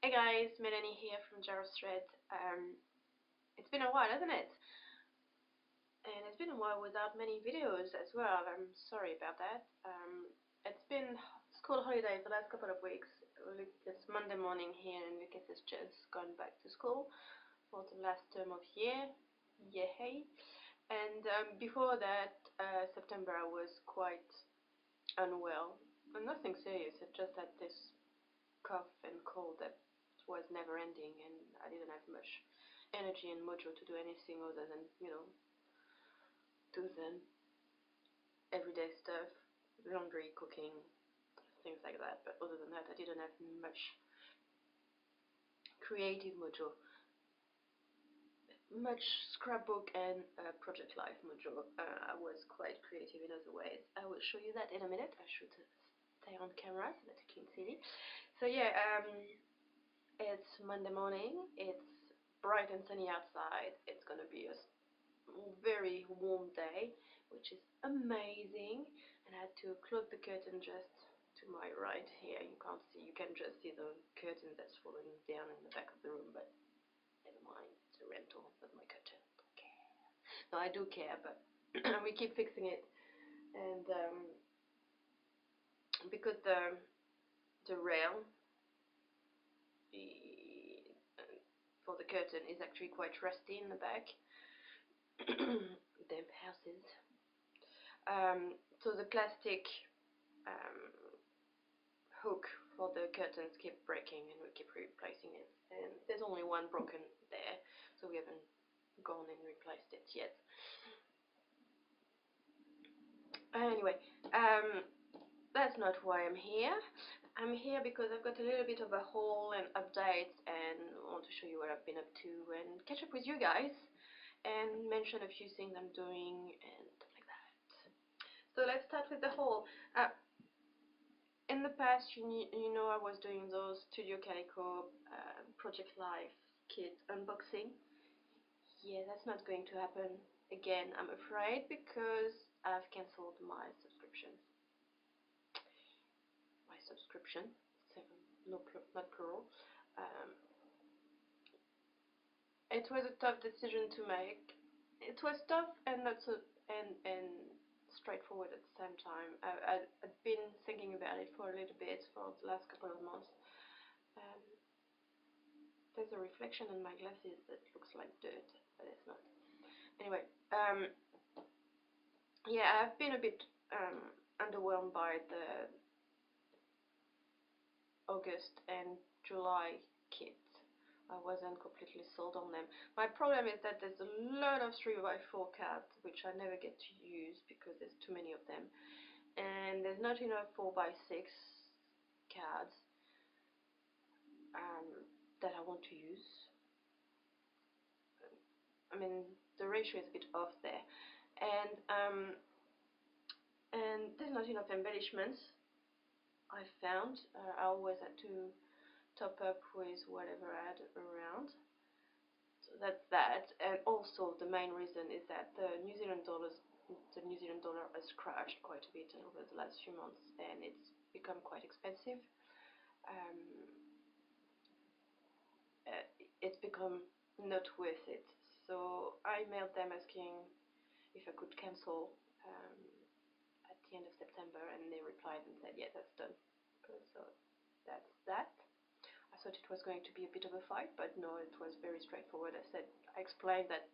Hey guys, Melanie here from jarofthreads. It's been a while, hasn't it? And it's been a while without many videos as well. I'm sorry about that. It's been school holidays the last couple of weeks. It's Monday morning here and Lucas has just gone back to school for the last term of year. Yay! And before that, September, I was quite unwell. And nothing serious, I just had this cough and cold that was never ending, and I didn't have much energy and mojo to do anything other than, do the everyday stuff, laundry, cooking, things like that. But other than that, I didn't have much creative mojo, much scrapbook and project life mojo. I was quite creative in other ways. I will show you that in a minute. I should stay on camera so that you can see me. So yeah, it's Monday morning. It's bright and sunny outside. It's gonna be a very warm day, which is amazing. And I had to close the curtain just to my right here. You can't see, you can just see the curtain that's falling down in the back of the room, but never mind, it's a rental, not my curtain. Don't care. No, I do care, but we keep fixing it. And because the rail the, for the curtain is actually quite rusty in the back. Damp houses. So the plastic um, hook for the curtains keep breaking and we keep replacing it, and there's only one broken there, so we haven't gone and replaced it yet. Anyway, that's not why I'm here. I'm here because I've got a little bit of a haul and updates and want to show you what I've been up to and catch up with you guys and mention a few things I'm doing and stuff like that. So let's start with the haul. In the past, you know I was doing those Studio Calico Project Life kit unboxing. Yeah, that's not going to happen again, I'm afraid, because I've cancelled my subscription. My subscription, no, not plural. Um, it was a tough decision to make. It was tough and not so and straightforward at the same time. I'd been thinking about it for a little bit for the last couple of months. Um, there's a reflection in my glasses that looks like dirt, but it's not. Anyway, yeah, I've been a bit underwhelmed by the August and July kits. I wasn't completely sold on them. My problem is that there's a lot of 3x4 cards which I never get to use because there's too many of them, and there's not enough 4x6 cards that I want to use. I mean, the ratio is a bit off there, and there's not enough embellishments. I found I always had to top up with whatever I had around. So that's that, and also the main reason is that the New Zealand dollar has crashed quite a bit over the last few months, and it's become quite expensive. Um, it's become not worth it. So I mailed them asking if I could cancel at the end of September, and they replied and said, yeah, that's done. So that's that. I thought it was going to be a bit of a fight, but no, it was very straightforward. I explained that,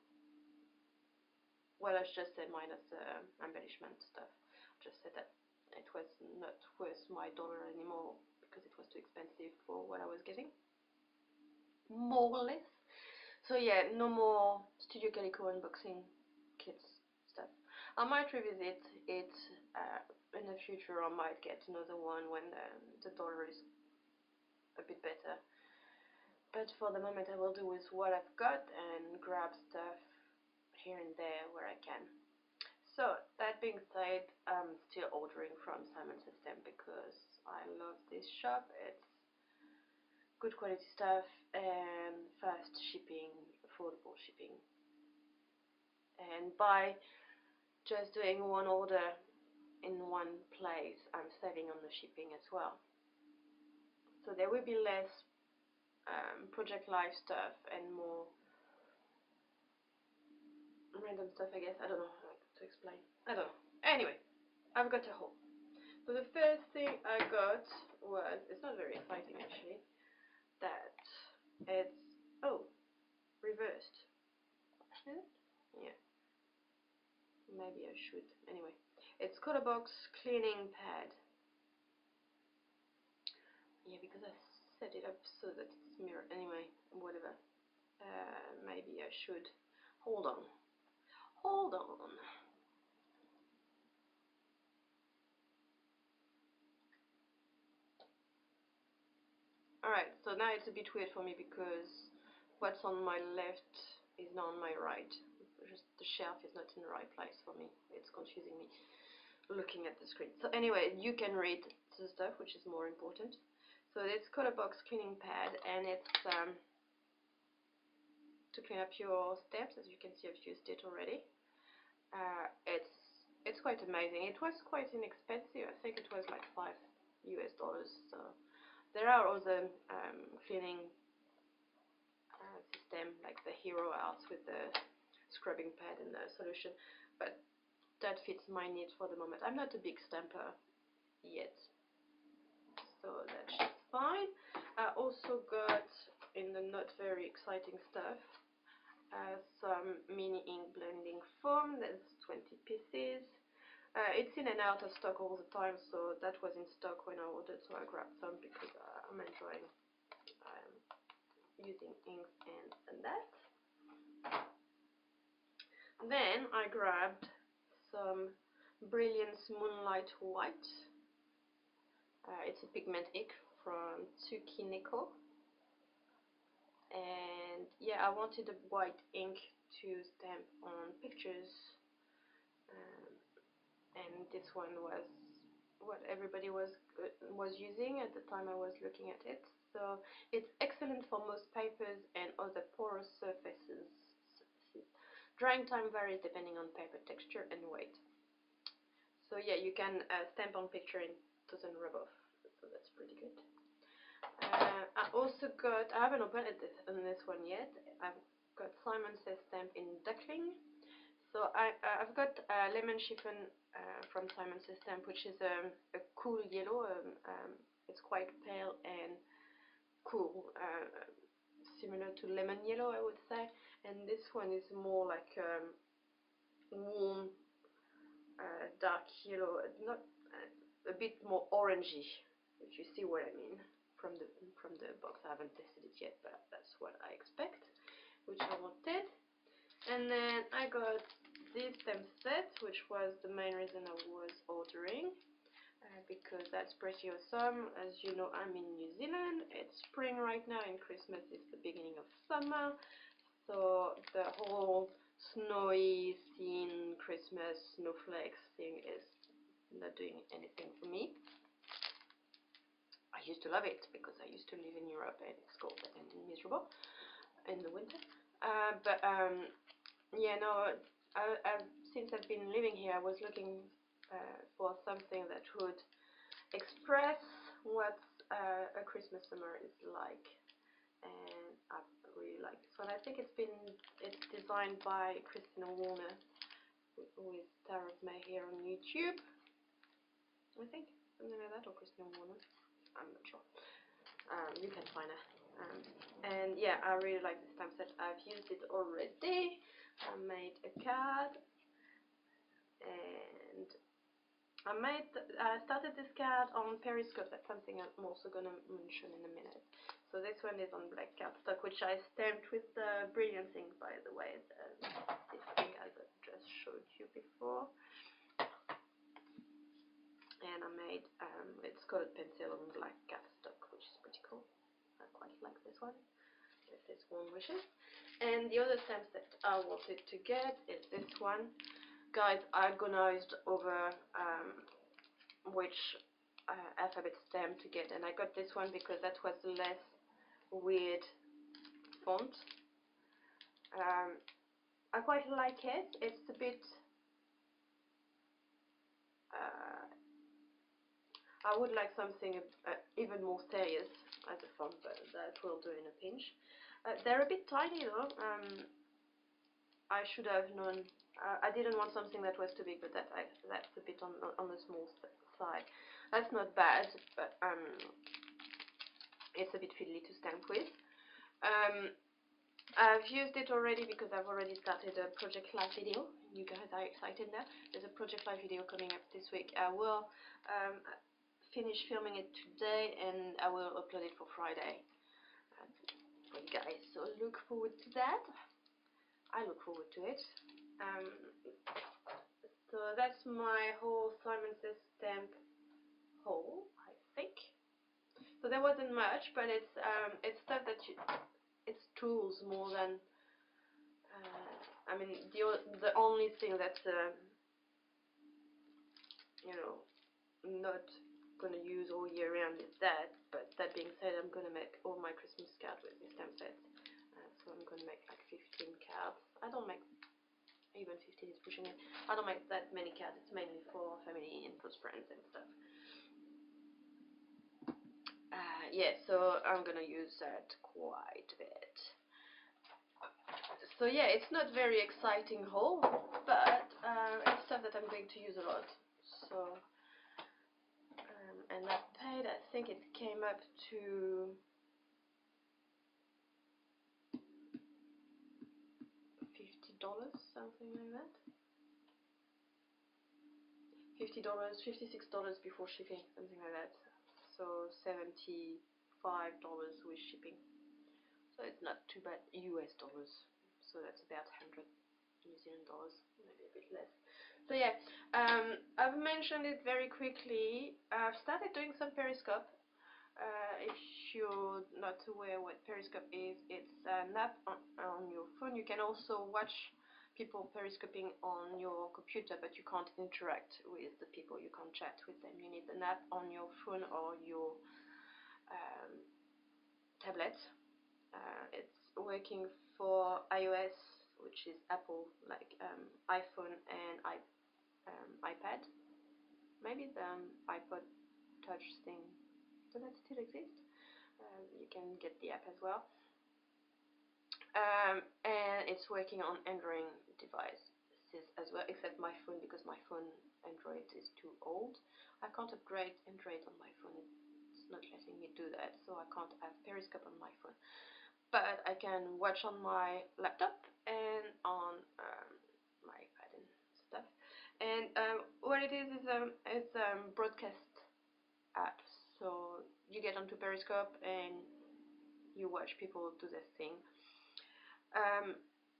well, I just said minus the embellishment stuff. I just said that it was not worth my dollar anymore because it was too expensive for what I was getting, more or less. So yeah, no more Studio Calico unboxing kits stuff. I might revisit it in the future. I might get another one when the dollar is a bit better. But for the moment, I will do with what I've got and grab stuff here and there where I can. So that being said, I'm still ordering from Simon System because I love this shop. It's good quality stuff and fast shipping, affordable shipping. And by just doing one order in one place, I'm saving on the shipping as well. So there will be less Project Life stuff and more random stuff, I guess. I don't know how to explain. I don't know. Anyway, I've got a haul. So the first thing I got was, it's not very exciting actually, that it's, oh, reversed. Yeah, maybe I should. Anyway, it's Colorbox cleaning pad. Yeah, because I set it up so that it's mirror. Anyway, whatever. Maybe I should. Hold on. Hold on. Alright, so now it's a bit weird for me because what's on my left is not on my right. Just the shelf is not in the right place for me. It's confusing me looking at the screen. So anyway, you can read the stuff, which is more important. So it's Colorbox cleaning pad, and it's to clean up your stamps. As you can see, I've used it already. It's quite amazing. It was quite inexpensive. I think it was like $5 US. So there are other cleaning system like the Hero Arts with the scrubbing pad and the solution, but that fits my needs for the moment. I'm not a big stamper yet, so that's fine. I also got, in the not very exciting stuff, some mini ink blending foam. There's 20 pieces. It's in and out of stock all the time, so that was in stock when I ordered, so I grabbed some because I'm enjoying using inks and that. Then I grabbed some Brilliance Moonlight White. It's a pigment ink from Tsukineko. And yeah, I wanted a white ink to stamp on pictures. And this one was what everybody was using at the time I was looking at it. So it's excellent for most papers and other porous surfaces. Drying time varies depending on paper texture and weight. So yeah, you can stamp on picture and it doesn't rub off. So that's pretty good. I also got, I haven't opened on this one yet. I've got Simon Says stamp in Duckling. So I've got Lemon Chiffon from Simon Says stamp, which is a cool yellow. It's quite pale and cool, similar to lemon yellow, I would say. And this one is more like warm, dark yellow, not a bit more orangey, if you see what I mean from the box. I haven't tested it yet, but that's what I expect, which I wanted. And then I got this stamp set, which was the main reason I was ordering, because that's pretty awesome. As you know, I'm in New Zealand. It's spring right now, and Christmas is the beginning of summer. So the whole snowy scene, Christmas, snowflakes thing is not doing anything for me. I used to love it because I used to live in Europe and it's cold and miserable in the winter. But yeah, no, since I've been living here, I was looking for something that would express what a Christmas summer is like, and I really like this one. I think it's designed by Christina Warner, who is Star of My Hair on YouTube. I think something like that, or Christina Warner. I'm not sure. You can find her. And yeah, I really like this stamp set. I've used it already. I made a card, and I started this card on Periscope. That's something I'm also gonna mention in a minute. So this one is on black cardstock, which I stamped with the Brilliance ink, by the way. This thing I just showed you before. And I made it's colored pencil on black cardstock, which is pretty cool. I quite like this one. This is Warm Wishes. And the other stamps that I wanted to get is this one. Guys, I agonized over which alphabet stamp to get, and I got this one because that was the less weird font. I quite like it. It's a bit I would like something even more serious, as a font, but that will do in a pinch. They're a bit tiny though. I should have known. I didn't want something that was too big, but that's a bit on the small side. That's not bad, but it's a bit fiddly to stamp with. I've used it already because I've already started a Project Live video. You guys are excited now. There's a Project Live video coming up this week. I will finish filming it today and I will upload it for Friday for you guys. So look forward to that. I look forward to it. So that's my whole Simon Says stamp haul, I think. So there wasn't much, but it's stuff that it's tools more than. I mean, the only thing that's you know, not gonna use all year round is that. But that being said, I'm gonna make all my Christmas cards with these stamp sets. So I'm gonna make like 15 cards. I don't make even 15 is pushing it. I don't make that many cards. It's mainly for family and close friends and stuff. Yeah, so I'm gonna use that quite a bit. So yeah, it's not very exciting haul, but it's stuff that I'm going to use a lot. So and I paid, I think it came up to $50, something like that. $50, $56 before shipping, something like that. So $75 with shipping. So it's not too bad. US dollars. So that's about 100 New Zealand dollars, maybe a bit less. So yeah, I've mentioned it very quickly. I've started doing some Periscope. If you're not aware what Periscope is, it's an app on your phone. You can also watch people periscoping on your computer, but you can't interact with the people. You can't chat with them. You need an app on your phone or your tablet. It's working for iOS, which is Apple, like iPhone and iPad. Maybe the iPod Touch thing. Does that still exist? You can get the app as well. And it's working on Android devices as well, except my phone, because my phone Android is too old. I can't upgrade Android on my phone. It's not letting me do that, so I can't have Periscope on my phone. But I can watch on my laptop and on my iPad and stuff. And what it is it's broadcast app. So you get onto Periscope and you watch people do their thing.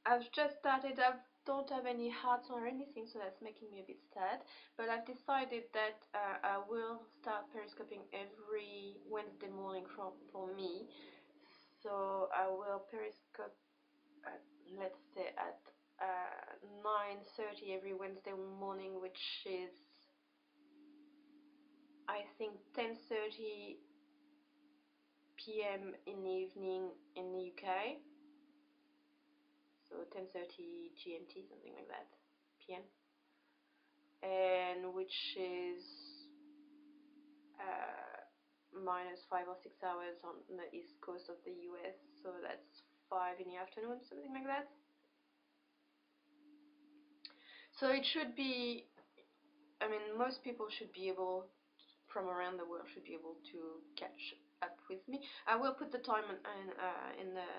I've just started. I don't have any hearts or anything, so that's making me a bit sad. But I've decided that I will start periscoping every Wednesday morning for me. So I will periscope at, let's say at 9:30 every Wednesday morning, which is I think 10:30 p.m. in the evening in the UK. So 10:30 GMT, something like that, PM, and which is minus 5 or 6 hours on the east coast of the US. So that's 5 in the afternoon, something like that. So it should be. I mean, most people should be able, from around the world, should be able to catch up with me. I will put the time in the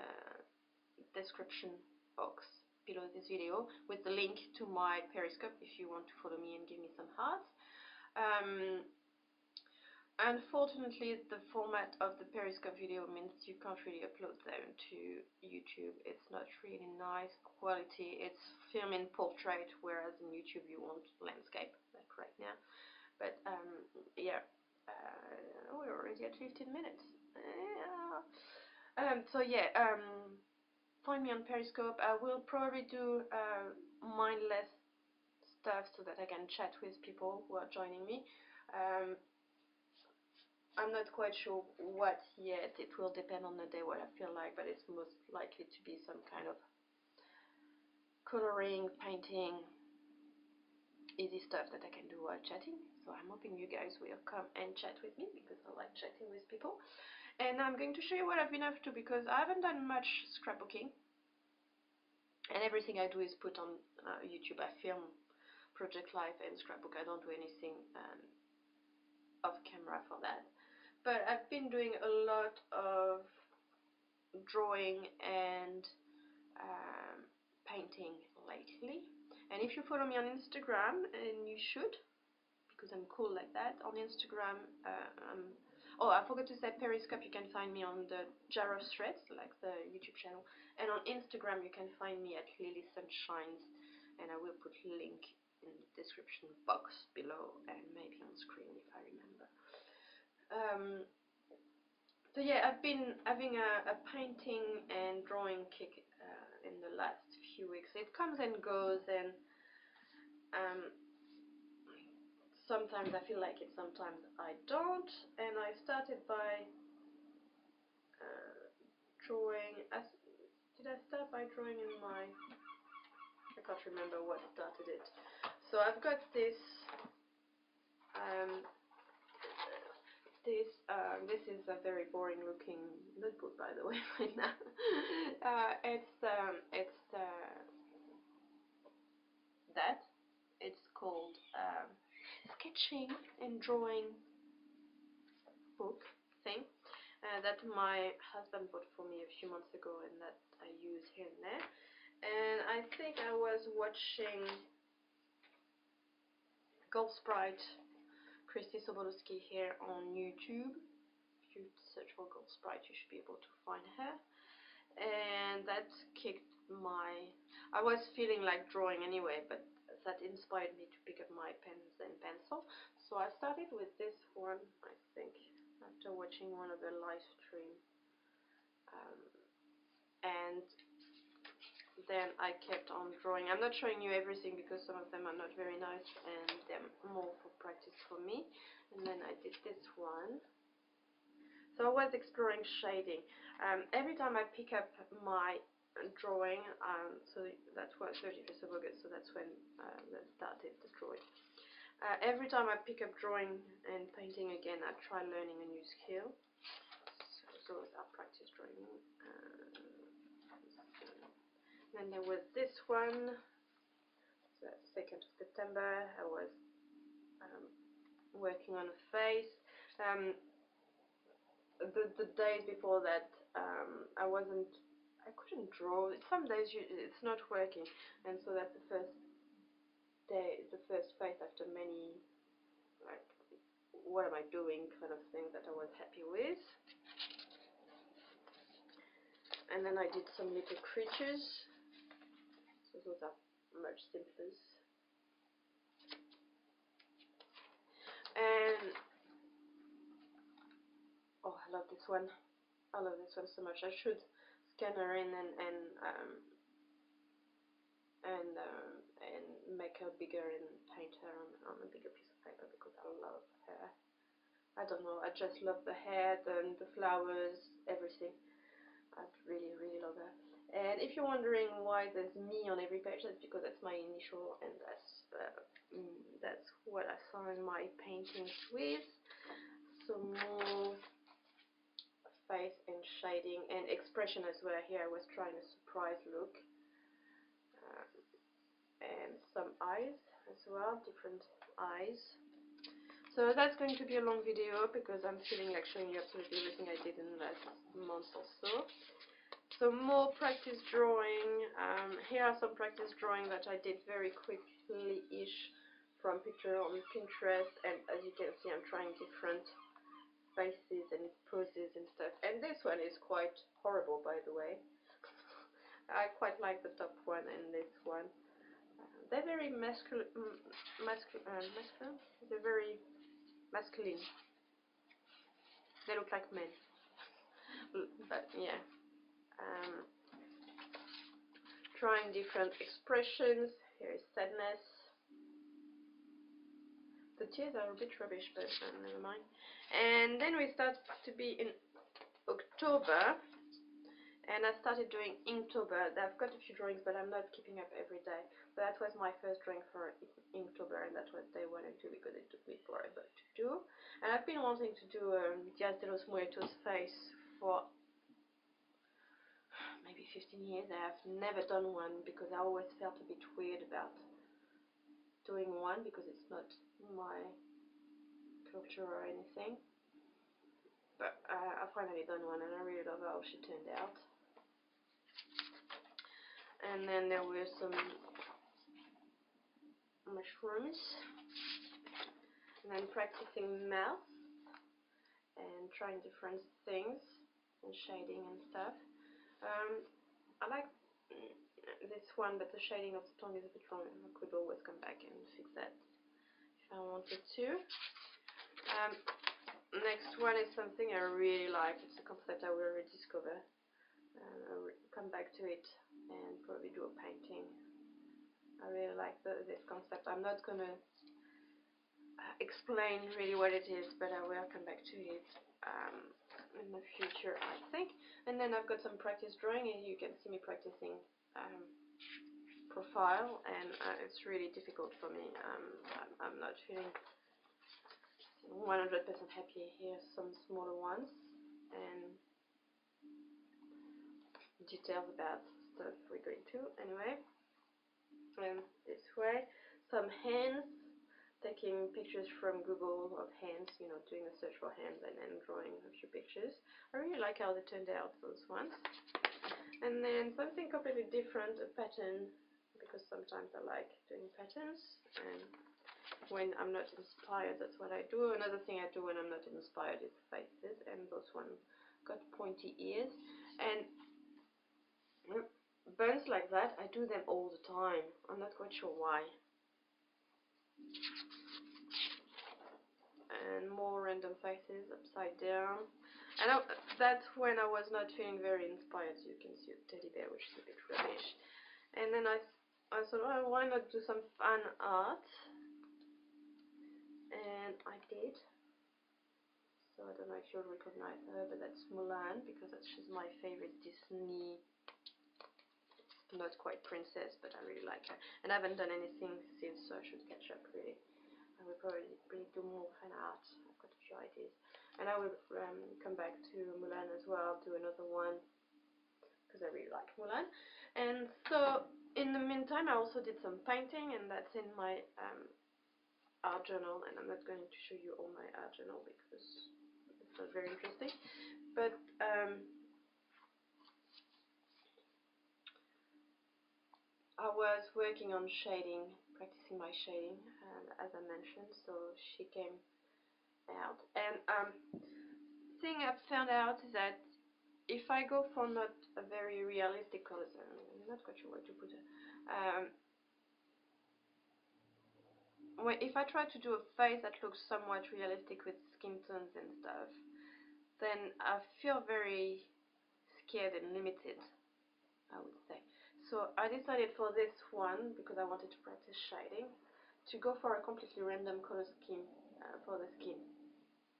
description box below this video with the link to my Periscope if you want to follow me and give me some hearts. Unfortunately, the format of the Periscope video means you can't really upload them to YouTube. It's not really nice quality. It's film in portrait, whereas in YouTube you want landscape, like right now. But yeah, we're already at 15 minutes. So yeah, find me on Periscope. I will probably do mindless stuff so that I can chat with people who are joining me. I'm not quite sure what yet. It will depend on the day what I feel like, but it's most likely to be some kind of coloring, painting, easy stuff that I can do while chatting. So I'm hoping you guys will come and chat with me because I like chatting with people. And I'm going to show you what I've been up to, because I haven't done much scrapbooking, and everything I do is put on YouTube. I film project life and scrapbook. I don't do anything off camera for that. But I've been doing a lot of drawing and painting lately. And if you follow me on Instagram, and you should, because I'm cool like that, on Instagram, oh, I forgot to say Periscope, you can find me on the jarofthreads, like the YouTube channel, and on Instagram you can find me at Lily Sunshines, and I will put a link in the description box below, and maybe on screen if I remember. So yeah, I've been having a painting and drawing kick in the last few weeks. It comes and goes, and sometimes I feel like it, sometimes I don't. And I started by drawing. Did I start by drawing in my? I can't remember what started it. So I've got this. This is a very boring looking notebook, by the way, right now. It's that. It's called sketching and drawing book thing that my husband bought for me a few months ago, and that I use here and there. And I think I was watching Golf Sprite, Christy Sobolewski here on YouTube. If you search for Golf Sprite, you should be able to find her. And that kicked my... I was feeling like drawing anyway, but that inspired me to pick up my pens and pencil. So I started with this one, I think, after watching one of the live stream. And then I kept on drawing. I'm not showing you everything because some of them are not very nice and they're more for practice for me. And then I did this one. So I was exploring shading. Every time I pick up my drawing, so that was 31st of August, so that's when that started the drawing. Every time I pick up drawing and painting again, I try learning a new skill. So those are practice drawing. Then there was this one, so that's 2nd of September. I was working on a face. The days before that, I couldn't draw. Some days it's not working, and so that's the first day, the first face after many, like, what am I doing kind of thing that I was happy with. And then I did some little creatures, so those are much simpler. And oh, I love this one. I love this one so much. I should scan her in and make her bigger and paint her on a bigger piece of paper, because I love her. I don't know, I just love the hair, the flowers, everything. I really, really love her. And if you're wondering why there's me on every page, that's because that's my initial, and that's what I sign my paintings with. So more face and shading and expression as well. Here I was trying a surprise look, and some eyes as well, different eyes. So that's going to be a long video because I'm feeling like showing you absolutely everything I did in the last month or so. So more practice drawing. Here are some practice drawing that I did very quickly-ish from picture on Pinterest, and as you can see, I'm trying different faces and poses and stuff. And this one is quite horrible, by the way. I quite like the top one and this one. They're very masculine. They're very masculine. They look like men. But yeah. Trying different expressions. Here is sadness. The tears are a bit rubbish, but never mind. And then we start to be in October, And I started doing Inktober. I've got a few drawings, but I'm not keeping up every day. But that was my first drawing for Inktober, and that was day 1 and 2 because it took me forever to do. And I've been wanting to do Dias de los Muertos face for maybe 15 years. I have never done one because I always felt a bit weird about doing one because it's not my culture or anything. But I finally done one, and I really love how she turned out. And then there were some mushrooms, and then practicing mouth and trying different things and shading and stuff. I like this one, but the shading of the tongue is a bit wrong. I could always come back and fix that if I wanted to. Next one is something I really like. It's a concept I will rediscover. I'll come back to it and probably do a painting. I really like this concept. I'm not going to explain really what it is, but I will come back to it in the future, I think. And then I've got some practice drawing, and you can see me practicing profile, and it's really difficult for me. I'm not feeling 100% happy. Here's some smaller ones and details about stuff we're going to anyway. And this way, some hands, taking pictures from Google of hands, you know, doing a search for hands and then drawing a few pictures. I really like how they turned out, those ones. And then something completely different, a pattern, because sometimes I like doing patterns, and when I'm not inspired, that's what I do. Another thing I do when I'm not inspired is faces, and those ones got pointy ears. And buns like that, I do them all the time. I'm not quite sure why. And more random faces upside down. And that's when I was not feeling very inspired. So you can see a teddy bear, which is a bit rubbish. And then I thought, well, why not do some fan art? And I did. So I don't know if you'll recognize her, but that's Mulan, because she's my favorite Disney, not quite princess, but I really like her. And I haven't done anything since, so I should catch up really. I will probably do more fan art. I've got a few ideas. And I will come back to Mulan as well, do another one, because I really like Mulan. And so in the meantime, I also did some painting, and that's in my art journal, and I'm not going to show you all my art journal because it's not very interesting. But I was working on shading, practicing my shading, as I mentioned, so she came out. And thing I've found out is that if I go for not a very realistic colors, I'm not quite sure where to put it. If I try to do a face that looks somewhat realistic with skin tones and stuff, then I feel very scared and limited, I would say. So I decided for this one, because I wanted to practice shading, to go for a completely random color scheme for the skin.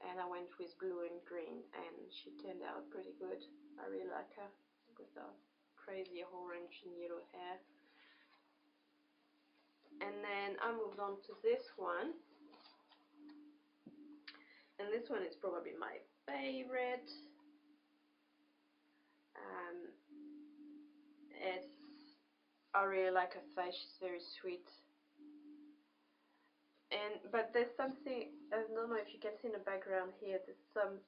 And I went with blue and green, and she turned out pretty good. I really like her with the crazy orange and yellow hair. And then I moved on to this one. And this one is probably my favorite. I really like her face. She's very sweet. But there's something, I don't know if you can see in the background here, there's some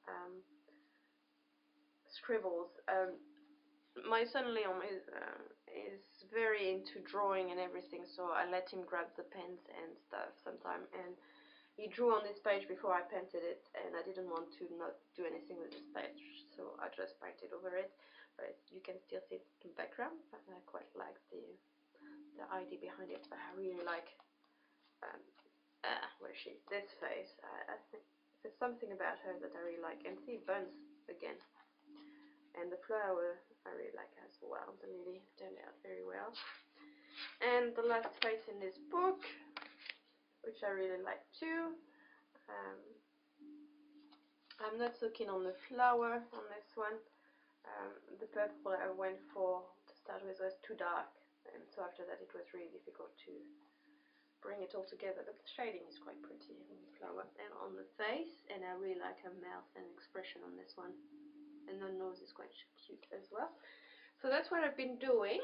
scribbles. My son Leon is very into drawing and everything, so I let him grab the pens and stuff sometime. And he drew on this page before I painted it, and I didn't want to not do anything with this page, so I just painted over it. But you can still see it in the background. I quite like the idea behind it. But I really like where she this face. I think there's something about her that I really like. And see buns again. And the flower I really like as well. The lily turned out very well. And the last face in this book, which I really like too. I'm not so keen on the flower on this one. The purple I went for to start with was too dark, and so after that it was really difficult to bring it all together, but the shading is quite pretty on the flower and on the face, and I really like her mouth and expression on this one, and the nose is quite cute as well. So that's what I've been doing,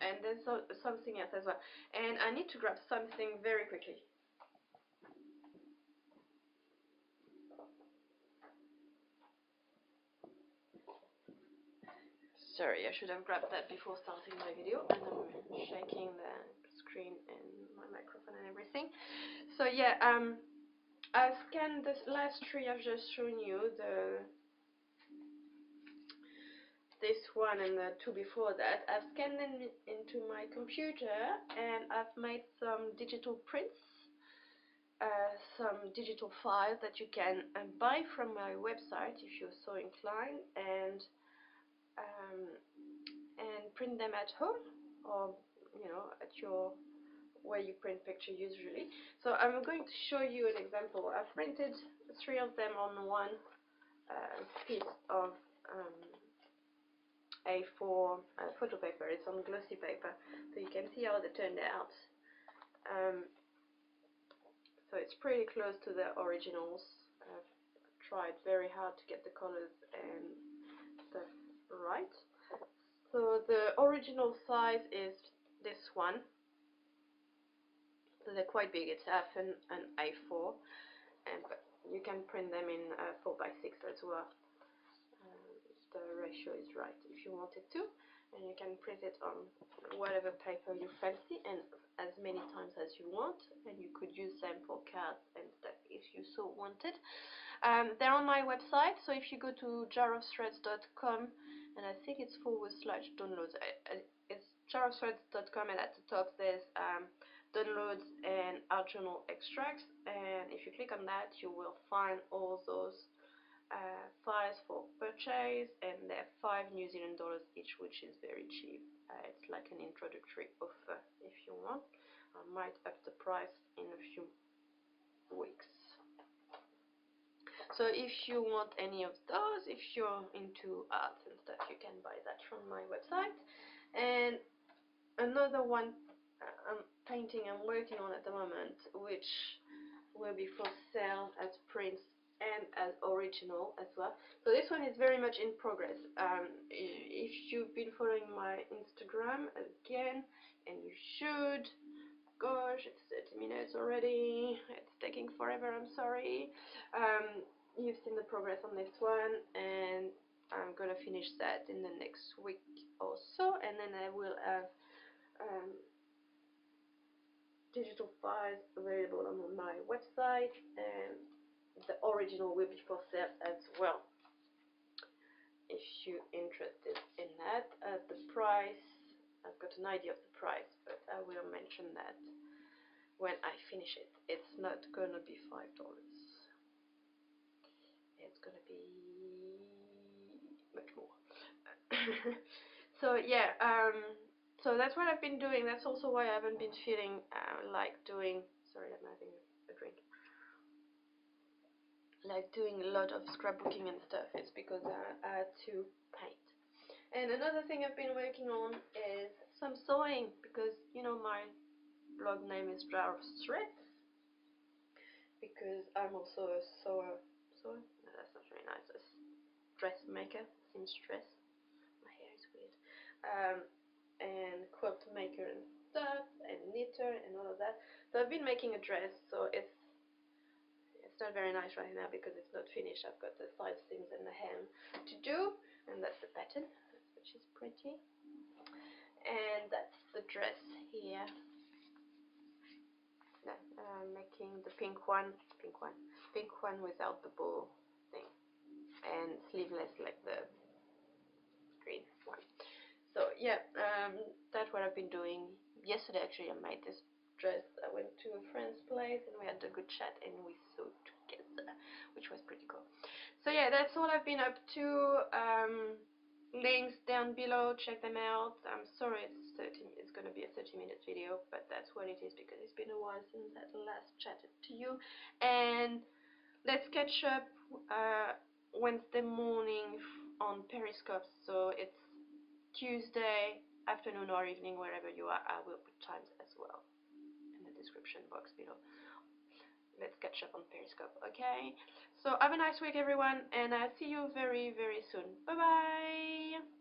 and there's something else as well, and I need to grab something very quickly. Sorry, I should have grabbed that before starting my video, and I'm shaking the screen and my microphone and everything. So yeah, I scanned this last tree I've just shown you, this one and the two before that. I've scanned them into my computer, and I've made some digital prints, some digital files that you can buy from my website if you're so inclined, and print them at home, or at your where you print picture usually. So I'm going to show you an example. I've printed 3 of them on one piece of A4 photo paper. It's on glossy paper, so you can see how they turned out. So it's pretty close to the originals. I've tried very hard to get the colors and stuff right. So the original size is this one. So they're quite big. It's half an A4, but you can print them in 4x6 as well. The ratio is right if you wanted to, and you can print it on whatever paper you fancy and as many times as you want, and you could use them for cards and stuff if you so wanted. They're on my website, so if you go to jarofthreads.com, and I think it's /downloads, it's jarofthreads.com, and at the top there's downloads and art journal extracts, and if you click on that you will find all those files for purchase, and they're $5 New Zealand each, which is very cheap. It's like an introductory offer if you want. I might up the price in a few weeks. So if you want any of those, if you're into arts and stuff, you can buy that from my website. And another one painting I'm working on at the moment, which will be for sale as prints and as original as well. So this one is very much in progress. If you've been following my Instagram again, and you should, gosh, it's 30 minutes already, it's taking forever, I'm sorry. You've seen the progress on this one, and I'm gonna finish that in the next week or so, and then I will have digital files available on my website, and the original will be for sale as well if you're interested in that. The price, I've got an idea of the price, but I will mention that when I finish it. It's not gonna be $5, it's gonna be much more. So yeah, so that's what I've been doing. That's also why I haven't been feeling like doing, sorry, I'm having a drink, like doing a lot of scrapbooking and stuff. It's because I had to paint. And another thing I've been working on is some sewing, because my blog name is Jar of Threads, because I'm also a sewer. No, that's not very nice. A dressmaker, seamstress. My hair is weird. And quilt maker and stuff, and knitter and all of that. So I've been making a dress. So it's not very nice right now because it's not finished. I've got the side seams and the hem to do, and that's the pattern, which is pretty. And that's the dress here. Making the pink one without the bow thing, and sleeveless like the green one. So yeah, that's what I've been doing. Yesterday actually I made this dress. I went to a friend's place and we had a good chat and we sewed together, which was pretty cool. So yeah, that's all I've been up to. Links down below, check them out. I'm sorry it's going to be a 30-minute video, but that's what it is because it's been a while since I last chatted to you. And let's catch up Wednesday morning on Periscope, so it's Tuesday afternoon or evening, wherever you are. I will put times as well in the description box below. Let's catch up on Periscope, okay? So have a nice week, everyone, and I'll see you very, very soon. Bye-bye!